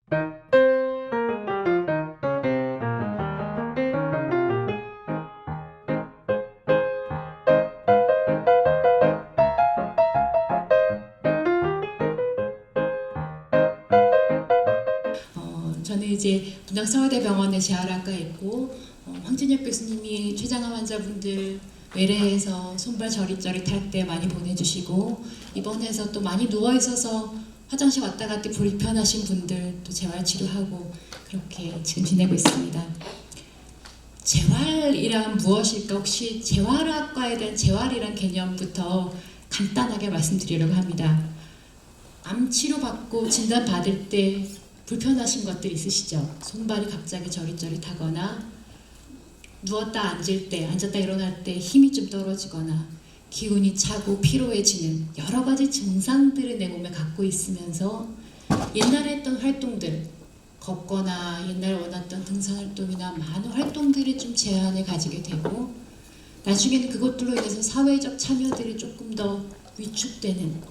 저는 이제 분당서울대병원에 재활학과에 있고 황진엽 교수님이 췌장암 환자분들 외래에서 손발 저릿저릿할 때 많이 보내주시고 입원해서 또 많이 누워있어서 화장실 왔다 갔다 불편하신 분들 또 재활치료하고 그렇게 지금 지내고 있습니다. 재활이란 무엇일까? 혹시 재활학과에 대한 재활이란 개념부터 간단하게 말씀드리려고 합니다. 암 치료받고 진단받을 때 불편하신 것들 있으시죠? 손발이 갑자기 저릿저릿하거나 누웠다 앉을 때, 앉았다 일어날 때 힘이 좀 떨어지거나 기운이 차고 피로해지는 여러 가지 증상들을 내 몸에 갖고 있으면서 옛날에 했던 활동들, 걷거나 옛날에 원했던 등산활동이나 많은 활동들이 좀 제한을 가지게 되고 나중에는 그것들로 인해서 사회적 참여들이 조금 더 위축되는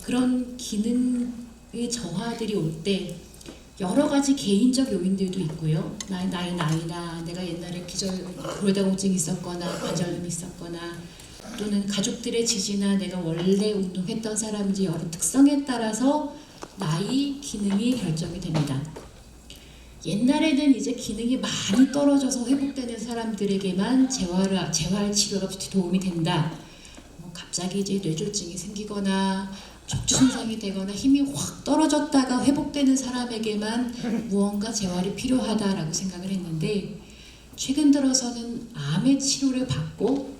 그런 기능의 저하들이 올 때 여러 가지 개인적 요인들도 있고요. 나의 나이나 내가 옛날에 골다공증이 있었거나 관절염이 있었거나 또는 가족들의 지지나 내가 원래 운동했던 사람인지 여러 특성에 따라서 나이, 기능이 결정이 됩니다. 옛날에는 이제 기능이 많이 떨어져서 회복되는 사람들에게만 재활 치료가 도움이 된다. 갑자기 이제 뇌졸중이 생기거나 척추 손상이 되거나 힘이 확 떨어졌다가 회복되는 사람에게만 무언가 재활이 필요하다라고 생각을 했는데 최근 들어서는 암의 치료를 받고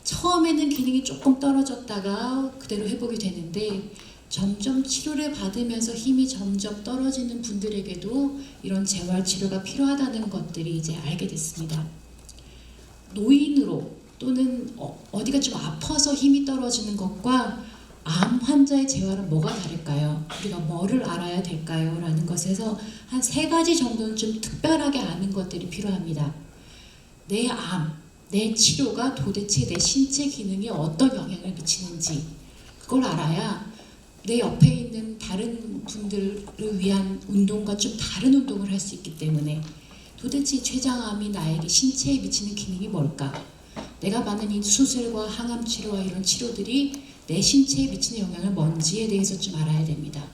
처음에는 기능이 조금 떨어졌다가 그대로 회복이 되는데 점점 치료를 받으면서 힘이 점점 떨어지는 분들에게도 이런 재활 치료가 필요하다는 것들이 이제 알게 됐습니다. 노인으로 또는 어디가 좀 아파서 힘이 떨어지는 것과 암 환자의 재활은 뭐가 다를까요? 우리가 뭐를 알아야 될까요? 라는 것에서 한 3가지 정도는 좀 특별하게 아는 것들이 필요합니다. 내 암, 내 치료가 도대체 내 신체 기능에 어떤 영향을 미치는지 그걸 알아야 내 옆에 있는 다른 분들을 위한 운동과 좀 다른 운동을 할 수 있기 때문에 도대체 췌장암이 나에게 신체에 미치는 기능이 뭘까? 내가 받는 이 수술과 항암 치료와 이런 치료들이 내 신체에 미치는 영향을 뭔지에 대해서 좀 알아야 됩니다.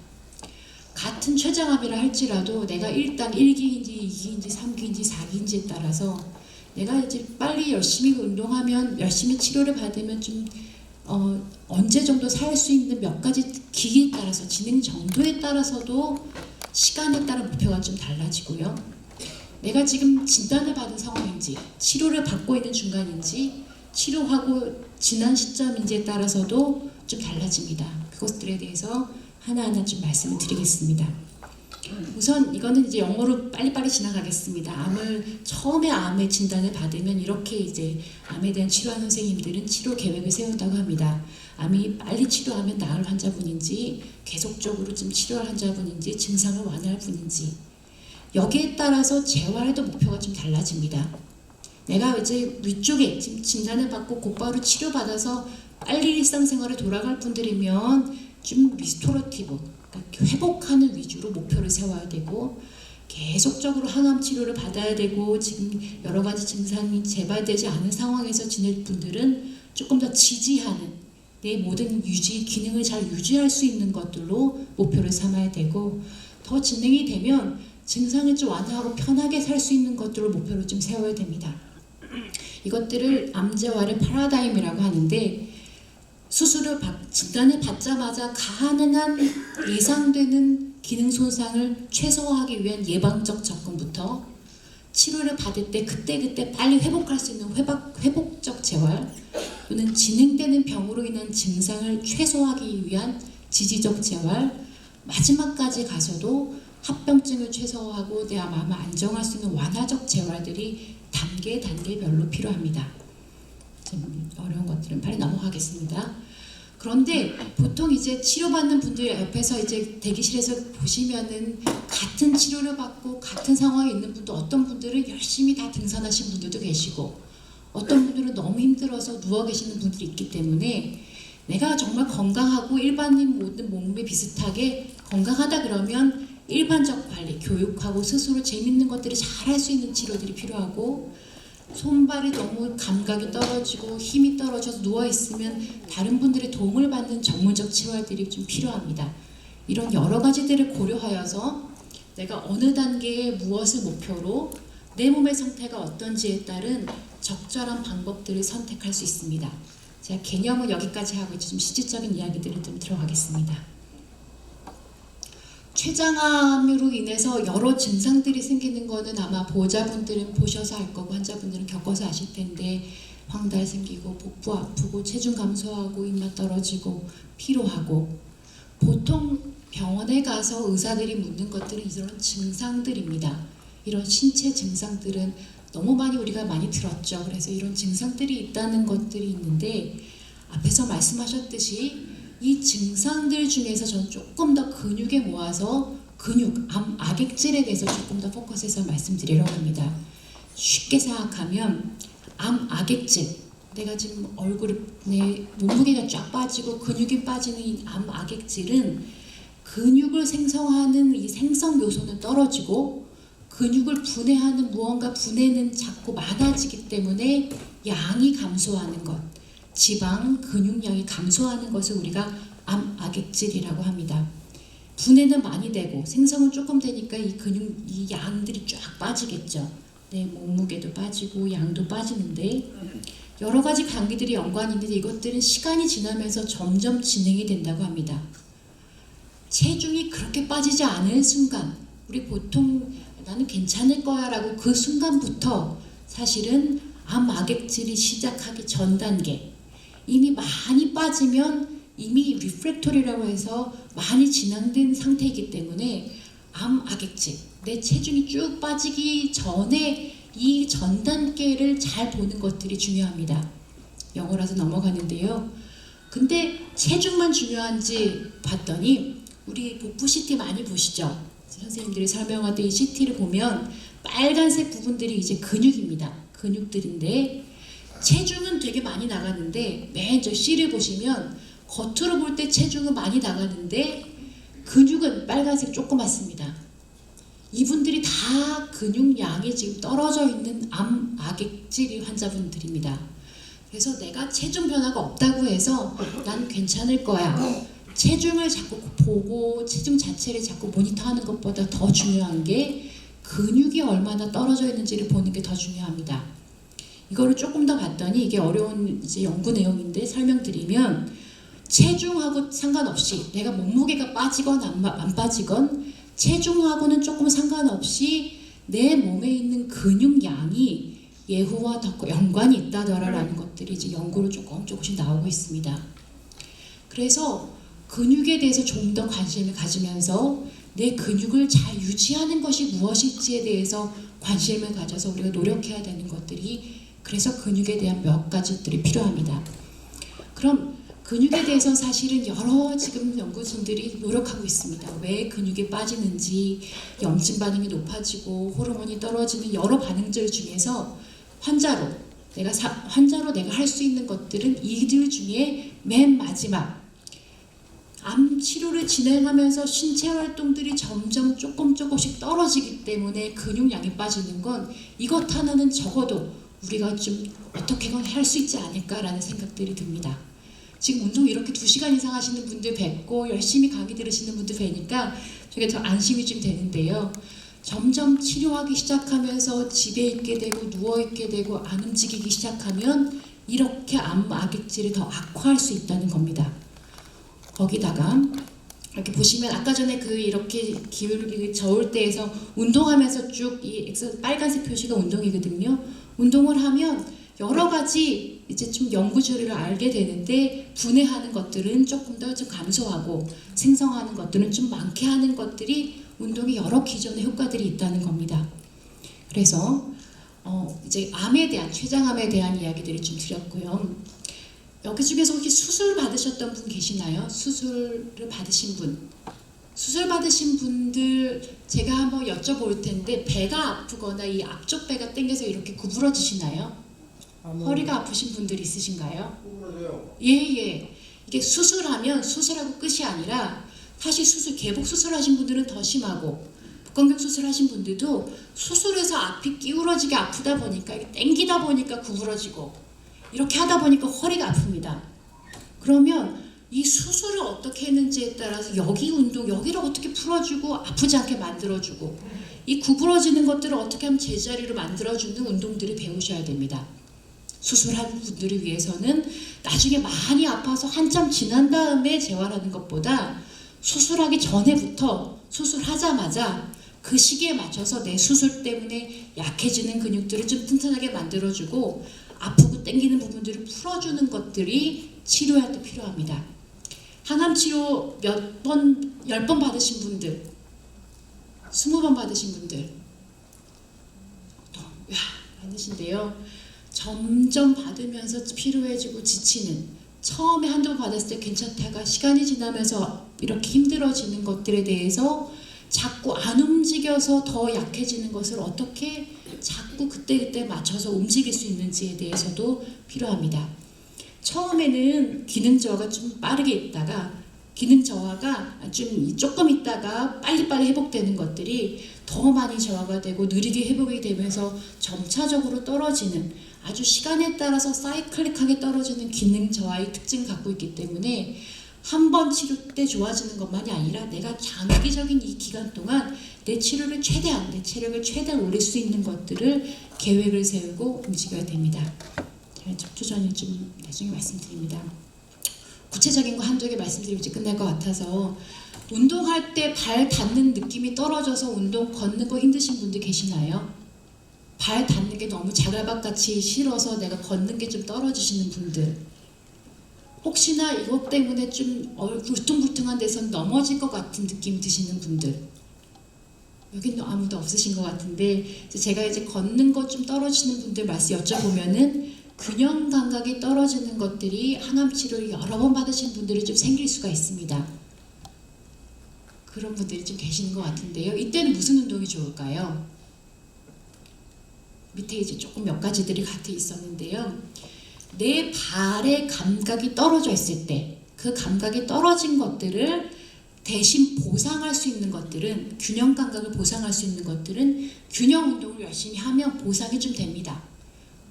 같은 췌장암이라 할지라도 내가 일단 1기인지 2기인지 3기인지 4기인지에 따라서 내가 이제 빨리 열심히 운동하면 열심히 치료를 받으면 좀 언제 정도 살 수 있는 몇 가지 기기에 따라서 진행 정도에 따라서도 시간에 따라 목표가 좀 달라지고요. 내가 지금 진단을 받은 상황인지 치료를 받고 있는 중간인지 치료하고 지난 시점인지에 따라서도 좀 달라집니다. 그것들에 대해서 하나하나 좀 말씀을 드리겠습니다. 우선 이거는 이제 영어로 빨리빨리 지나가겠습니다. 처음에 암의 진단을 받으면 이렇게 이제 암에 대한 치료하는 선생님들은 치료 계획을 세운다고 합니다. 암이 빨리 치료하면 나을 환자분인지 계속적으로 좀 치료할 환자분인지 증상을 완화할 분인지 여기에 따라서 재활도 목표가 좀 달라집니다. 내가 이제 위쪽에 지금 진단을 받고 곧바로 치료받아서 빨리 일상생활에 돌아갈 분들이면 좀 리스토러티브, 그러니까 회복하는 위주로 목표를 세워야 되고 계속적으로 항암 치료를 받아야 되고 지금 여러 가지 증상이 재발되지 않은 상황에서 지낼 분들은 조금 더 지지하는 내 모든 기능을 잘 유지할 수 있는 것들로 목표를 삼아야 되고 더 진행이 되면 증상을 좀 완화하고 편하게 살 수 있는 것들을 목표로 좀 세워야 됩니다. 이것들을 암재활의 파라다임이라고 하는데 진단을 받자마자 가능한 예상되는 기능 손상을 최소화하기 위한 예방적 접근부터 치료를 받을 때 그때 빨리 회복할 수 있는 회복적 재활 또는 진행되는 병으로 인한 증상을 최소화하기 위한 지지적 재활 마지막까지 가서도 합병증을 최소화하고 내 암을 안정할 수 있는 완화적 재활들이 단계별로 필요합니다. 좀 어려운 것들은 빨리 넘어가겠습니다. 그런데 보통 이제 치료받는 분들 옆에서 이제 대기실에서 보시면은 같은 치료를 받고 같은 상황에 있는 분도 어떤 분들은 열심히 다 등산하신 분들도 계시고 어떤 분들은 너무 힘들어서 누워 계시는 분들이 있기 때문에 내가 정말 건강하고 일반인 모든 몸에 비슷하게 건강하다 그러면 일반적 관리, 교육하고 스스로 재밌는 것들이 잘 할 수 있는 치료들이 필요하고, 손발이 너무 감각이 떨어지고 힘이 떨어져서 누워있으면 다른 분들의 도움을 받는 전문적 치료들이 좀 필요합니다. 이런 여러 가지들을 고려하여서 내가 어느 단계에 무엇을 목표로 내 몸의 상태가 어떤지에 따른 적절한 방법들을 선택할 수 있습니다. 제가 개념은 여기까지 하고 이제 좀 실질적인 이야기들을 좀 들어가겠습니다. 췌장암으로 인해서 여러 증상들이 생기는 거는 아마 보호자분들은 보셔서 알 거고 환자분들은 겪어서 아실 텐데, 황달 생기고 복부 아프고 체중 감소하고 입맛 떨어지고 피로하고, 보통 병원에 가서 의사들이 묻는 것들은 이런 증상들입니다. 이런 신체 증상들은 너무 우리가 많이 들었죠. 그래서 이런 증상들이 있다는 것들이 있는데, 앞에서 말씀하셨듯이 이 증상들 중에서 저는 조금 더 근육에 모아서 암 악액질에 대해서 조금 더 포커스해서 말씀드리려고 합니다. 쉽게 생각하면 암 악액질, 내가 지금 내 몸무게가 쫙 빠지고 근육이 빠지는 이 암 악액질은 근육을 생성하는 이 생성 요소는 떨어지고, 근육을 분해하는 무언가 분해는 자꾸 많아지기 때문에 양이 감소하는 것, 지방, 근육량이 감소하는 것을 우리가 암 악액질이라고 합니다. 분해는 많이 되고 생성은 조금 되니까 이 양들이 쫙 빠지겠죠. 내 몸무게도 빠지고 양도 빠지는데, 여러 가지 관계들이 연관이 있는데 이것들은 시간이 지나면서 점점 진행이 된다고 합니다. 체중이 그렇게 빠지지 않을 순간, 우리 보통 나는 괜찮을 거야 라고 그 순간부터 사실은 암 악액질이 시작하기 전 단계, 이미 많이 빠지면 이미 리프렉토리라고 해서 많이 진행된 상태이기 때문에 암 악액질, 내 체중이 쭉 빠지기 전에 이 전 단계를 잘 보는 것들이 중요합니다. 영어라서 넘어가는데요. 근데 체중만 중요한지 봤더니 우리 복부 CT 많이 보시죠? 선생님들이 설명하던 이 CT를 보면 빨간색 부분들이 이제 근육입니다. 근육들인데 체중은 되게 많이 나가는데, 맨 저 C를 보시면 겉으로 볼 때 체중은 많이 나가는데 근육은 빨간색 조그맣습니다. 이분들이 다 근육량이 지금 떨어져 있는 암 악액질 환자분들입니다. 그래서 내가 체중 변화가 없다고 해서 난 괜찮을 거야, 체중을 자꾸 보고 체중 자체를 자꾸 모니터하는 것보다 더 중요한 게 근육이 얼마나 떨어져 있는지를 보는 게 더 중요합니다. 이거를 조금 더 봤더니, 이게 어려운 이제 연구 내용인데 설명드리면, 체중하고 상관없이 내가 몸무게가 빠지건 안 빠지건 체중하고는 조금 상관없이 내 몸에 있는 근육량이 예후와 더 연관이 있다더라라는 것들이 이제 연구로 조금씩 나오고 있습니다. 그래서 근육에 대해서 좀 더 관심을 가지면서 내 근육을 잘 유지하는 것이 무엇일지에 대해서 관심을 가져서 우리가 노력해야 되는 것들이, 그래서 근육에 대한 몇 가지들이 필요합니다. 그럼 근육에 대해서 사실은 여러 지금 연구진들이 노력하고 있습니다. 왜 근육이 빠지는지, 염증 반응이 높아지고 호르몬이 떨어지는 여러 반응들 중에서 환자로 내가 할 수 있는 것들은 이들 중에 맨 마지막, 암 치료를 진행하면서 신체 활동들이 점점 조금씩 떨어지기 때문에 근육량이 빠지는 건 이것 하나는 적어도 우리가 좀 어떻게건 할 수 있지 않을까라는 생각들이 듭니다. 지금 운동 이렇게 2시간 이상 하시는 분들 뵙고 열심히 강의 들으시는 분들 뵈니까 저게 더 안심이 좀 되는데요. 점점 치료하기 시작하면서 집에 있게 되고 누워있게 되고 안 움직이기 시작하면 이렇게 암 악액질이 더 악화할 수 있다는 겁니다. 거기다가 이렇게 보시면 아까 전에 이렇게 기울기 저울대에서 운동하면서 쭉 이 빨간색 표시가 운동이거든요. 운동을 하면 여러 가지 이제 좀 연구조리를 알게 되는데, 분해하는 것들은 조금 더 감소하고 생성하는 것들은 좀 많게 하는 것들이 운동의 여러 기존의 효과들이 있다는 겁니다. 그래서 이제 암에 대한, 췌장암에 대한 이야기들을 좀 드렸고요. 여기 중에서 혹시 수술 받으셨던 분 계시나요? 수술을 받으신 분. 수술 받으신 분들 제가 한번 여쭤볼 텐데, 배가 아프거나 이 앞쪽 배가 당겨서 이렇게 구부러지시나요? 허리가 아프신 분들 있으신가요? 구부러져요. 예. 이게 수술하면 수술하고 끝이 아니라 사실 개복 수술하신 분들은 더 심하고 복강경 수술하신 분들도 수술해서 앞이 기울어지게 아프다 보니까 당기다 보니까 구부러지고 이렇게 하다 보니까 허리가 아픕니다. 그러면 이 수술을 어떻게 했는지에 따라서 여기 운동, 여기를 어떻게 풀어주고 아프지 않게 만들어주고 이 구부러지는 것들을 어떻게 하면 제자리로 만들어주는 운동들을 배우셔야 됩니다. 수술한 분들을 위해서는 나중에 많이 아파서 한참 지난 다음에 재활하는 것보다 수술하기 전에부터 수술하자마자 그 시기에 맞춰서 내 수술 때문에 약해지는 근육들을 좀 튼튼하게 만들어주고 아프고 당기는 부분들을 풀어주는 것들이 치료할 때 필요합니다. 항암 치료 10번 받으신 분들, 20번 받으신 분들 많으신데요. 점점 받으면서 피로해지고 지치는, 처음에 한두 번 받았을 때 괜찮다가 시간이 지나면서 이렇게 힘들어지는 것들에 대해서 자꾸 안 움직여서 더 약해지는 것을 어떻게 자꾸 그때그때 맞춰서 움직일 수 있는지에 대해서도 필요합니다. 처음에는 기능 저하가 좀 빠르게 있다가 기능 저하가 조금 있다가 빨리빨리 회복되는 것들이 더 많이 저하가 되고 느리게 회복이 되면서 점차적으로 떨어지는, 아주 시간에 따라서 사이클릭하게 떨어지는 기능 저하의 특징을 갖고 있기 때문에 한 번 치료 때 좋아지는 것만이 아니라 내가 장기적인 이 기간 동안 내 체력을 최대한 올릴 수 있는 것들을 계획을 세우고 움직여야 됩니다. 제가 접조전이 좀 나중에 말씀드립니다. 구체적인 거 한두 개 말씀드리면 이제 끝날 것 같아서, 운동할 때 발 닿는 느낌이 떨어져서 운동 걷는 거 힘드신 분들 계시나요? 발 닿는 게 너무 자갈밭같이 싫어서 내가 걷는 게 좀 떨어지시는 분들, 혹시나 이것 때문에 좀 울퉁불퉁한 데서 넘어질 것 같은 느낌 드시는 분들, 여기는 아무도 없으신 것 같은데 제가 이제 걷는 거 좀 떨어지는 분들 말씀 여쭤보면은 균형 감각이 떨어지는 것들이 항암 치료를 여러 번 받으신 분들이 좀 생길 수가 있습니다. 그런 분들이 좀 계시는 것 같은데요. 이때는 무슨 운동이 좋을까요? 밑에 이제 조금 몇 가지들이 같이 있었는데요. 내 발의 감각이 떨어져 있을 때, 그 감각이 떨어진 것들을 대신 보상할 수 있는 것들은, 균형 감각을 보상할 수 있는 것들은 균형 운동을 열심히 하면 보상이 좀 됩니다.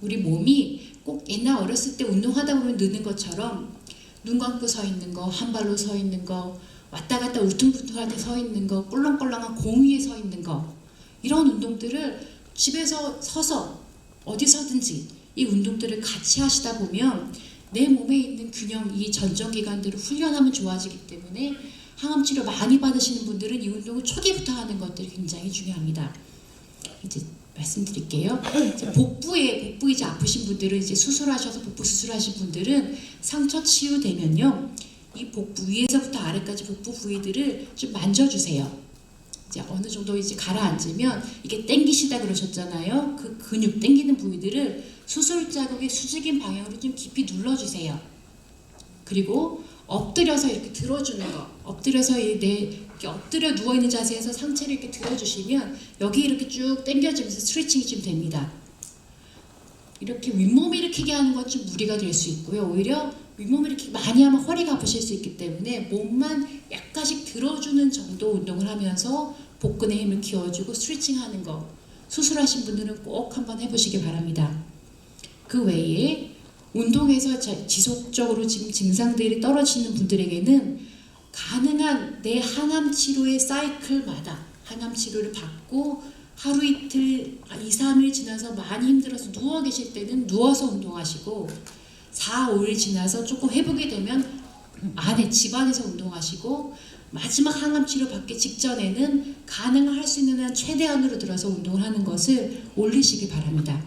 우리 몸이 꼭 옛날 어렸을 때 운동하다 보면 느는 것처럼 눈 감고 서 있는 거, 한 발로 서 있는 거, 왔다 갔다 울퉁불퉁할 때 서 있는 거, 꿀렁꿀렁한 공 위에 서 있는 거, 이런 운동들을 집에서 서서 어디서든지 이 운동들을 같이 하시다 보면 내 몸에 있는 균형, 이 전정기관들을 훈련하면 좋아지기 때문에 항암 치료 많이 받으시는 분들은 이 운동을 초기부터 하는 것들이 굉장히 중요합니다. 이제 말씀드릴게요. 이제 복부 이제 아프신 분들은, 이제 수술하셔서 복부 수술하신 분들은 상처 치유되면요, 이 복부 위에서부터 아래까지 복부 부위들을 좀 만져주세요. 이제 어느 정도 이제 가라앉으면, 이게 땡기시다 그러셨잖아요. 그 근육 땡기는 부위들을 수술 자국의 수직인 방향으로 좀 깊이 눌러주세요. 그리고 엎드려서 이렇게 들어주는 거, 엎드려서 이렇게 엎드려 누워있는 자세에서 상체를 이렇게 들어주시면 여기 이렇게 쭉 당겨지면서 스트레칭이 좀 됩니다. 이렇게 윗몸 일으키게 하는 건 좀 무리가 될 수 있고요. 오히려 윗몸 일으키기 많이 하면 허리가 아프실 수 있기 때문에 몸만 약간씩 들어주는 정도 운동을 하면서 복근의 힘을 키워주고 스트레칭하는 거, 수술하신 분들은 꼭 한번 해보시기 바랍니다. 그 외에 운동에서 지속적으로 지금 증상들이 떨어지는 분들에게는 가능한 내 항암 치료의 사이클마다 항암 치료를 받고 하루 이틀, 2, 3일 지나서 많이 힘들어서 누워 계실 때는 누워서 운동하시고, 4, 5일 지나서 조금 회복이 되면 집 안에서 운동하시고, 마지막 항암 치료 받기 직전에는 가능한 할 수 있는 한 최대한으로 들어서 운동을 하는 것을 올리시기 바랍니다.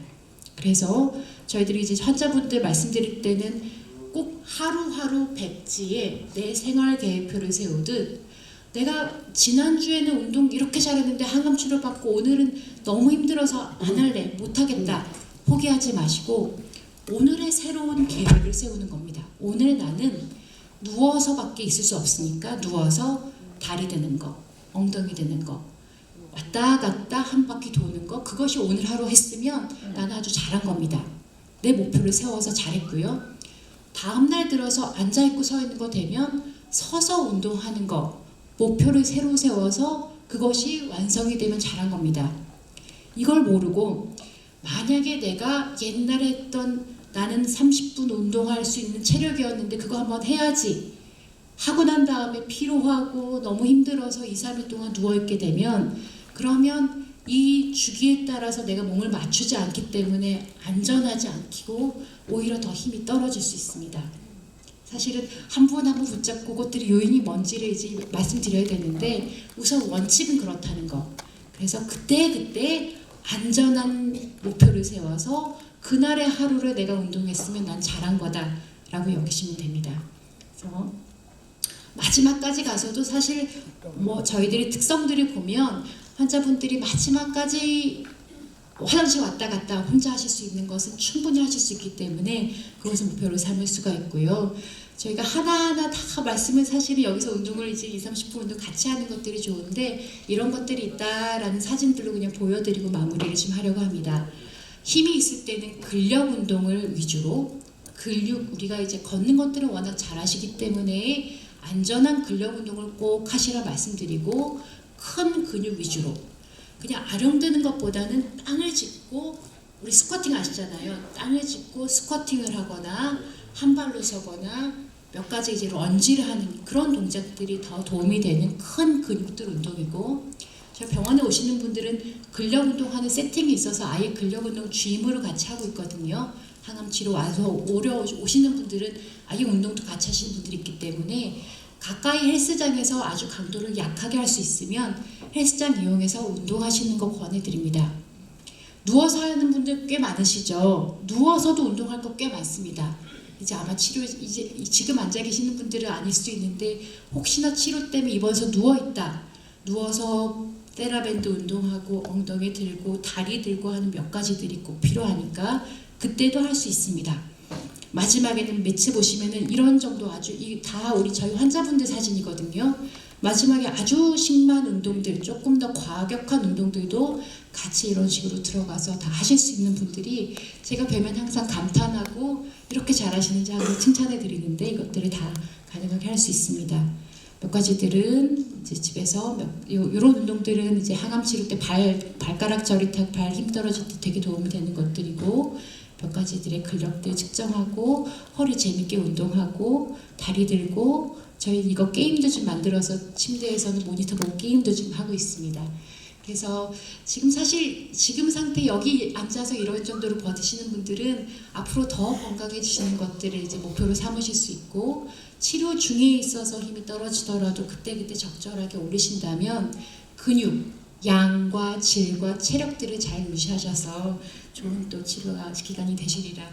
그래서 저희들이 이제 환자분들 말씀드릴 때는 꼭 하루하루 백지에 내 생활 계획표를 세우듯, 내가 지난주에는 운동 이렇게 잘했는데 항암 치료 받고 오늘은 너무 힘들어서 안 할래, 못하겠다, 포기하지 마시고 오늘의 새로운 계획을 세우는 겁니다. 오늘 나는 누워서밖에 있을 수 없으니까 누워서 다리 드는 거, 엉덩이 드는 거, 왔다 갔다 한 바퀴 도는 거, 그것이 오늘 하루 했으면 나는 아주 잘한 겁니다. 내 목표를 세워서 잘했고요. 다음날 들어서 앉아있고 서 있는 거 되면 서서 운동하는 거, 목표를 새로 세워서 그것이 완성이 되면 잘한 겁니다. 이걸 모르고 만약에 내가 옛날에 했던 나는 30분 운동할 수 있는 체력이었는데 그거 한번 해야지 하고 난 다음에 피로하고 너무 힘들어서 2, 3일 동안 누워있게 되면 그러면 이 주기에 따라서 내가 몸을 맞추지 않기 때문에 안전하지 않고 오히려 더 힘이 떨어질 수 있습니다. 사실은 한 분 한 분 붙잡고 그것들이 요인이 뭔지를 이제 말씀드려야 되는데 우선 원칙은 그렇다는 거. 그래서 그때 안전한 목표를 세워서 그날의 하루를 내가 운동했으면 난 잘한 거다 라고 여기시면 됩니다. 그래서 마지막까지 가서도 사실 뭐 저희들이 특성들을 보면 환자분들이 마지막까지 화장실 왔다 갔다 혼자 하실 수 있는 것은 충분히 하실 수 있기 때문에 그것을 목표로 삼을 수가 있고요. 저희가 하나하나 다 말씀을 사실 여기서 운동을 이제 2, 30분 운동 같이 하는 것들이 좋은데 이런 것들이 있다라는 사진들로 그냥 보여드리고 마무리를 좀 하려고 합니다. 힘이 있을 때는 근력 운동을 위주로 우리가 이제 걷는 것들은 워낙 잘 하시기 때문에 안전한 근력 운동을 꼭 하시라 말씀드리고 큰 근육 위주로 그냥 아령드는 것보다는 땅을 짚고 우리 스쿼팅 아시잖아요. 땅을 짚고 스쿼팅을 하거나 한 발로 서거나 몇 가지 이제 런지를 하는 그런 동작들이 더 도움이 되는 큰 근육들 운동이고 저 병원에 오시는 분들은 근력 운동하는 세팅이 있어서 아예 근력 운동 주임으로 같이 하고 있거든요. 항암 치료 와서 오시는 분들은 아예 운동도 같이 하시는 분들이 있기 때문에 가까이 헬스장에서 아주 강도를 약하게 할 수 있으면 헬스장 이용해서 운동하시는 거 권해드립니다. 누워서 하는 분들 꽤 많으시죠? 누워서도 운동할 거 꽤 많습니다. 이제 아마 지금 앉아 계시는 분들은 아닐 수 있는데 혹시나 치료 때문에 입원해서 누워있다. 누워서 테라밴드 운동하고 엉덩이 들고 다리 들고 하는 몇 가지들이 꼭 필요하니까 그때도 할 수 있습니다. 마지막에는 매체 보시면은 이런 정도 아주 다 우리 저희 환자분들 사진이거든요. 마지막에 아주 심한 운동들, 조금 더 과격한 운동들도 같이 이런 식으로 들어가서 다 하실 수 있는 분들이 제가 뵈면 항상 감탄하고 이렇게 잘하시는지 하고 칭찬해 드리는데 이것들을 다 가능하게 할 수 있습니다. 몇 가지들은 이제 집에서 이런 운동들은 이제 항암 치료 때 발가락 저릿하고 발 힘 떨어질 때 되게 도움이 되는 것들이고 몇 가지들의 근력들 측정하고 허리 재밌게 운동하고 다리 들고 저희 이거 게임도 좀 만들어서 침대에서는 모니터 보고 게임도 좀 하고 있습니다. 그래서 지금 사실 지금 상태 여기 앉아서 이런 정도로 버티시는 분들은 앞으로 더 건강해지시는 것들을 이제 목표로 삼으실 수 있고 치료 중에 있어서 힘이 떨어지더라도 그때그때 적절하게 올리신다면 근육, 양과 질과 체력들을 잘 유지하셔서 좋은 또 치료 기간이 되시리라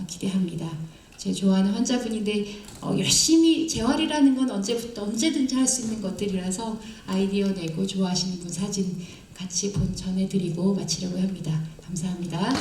기대합니다. 제 좋아하는 환자분인데 열심히 재활이라는 건 언제든지 할 수 있는 것들이라서 아이디어 내고 좋아하시는 분 사진 같이 전해드리고 마치려고 합니다. 감사합니다.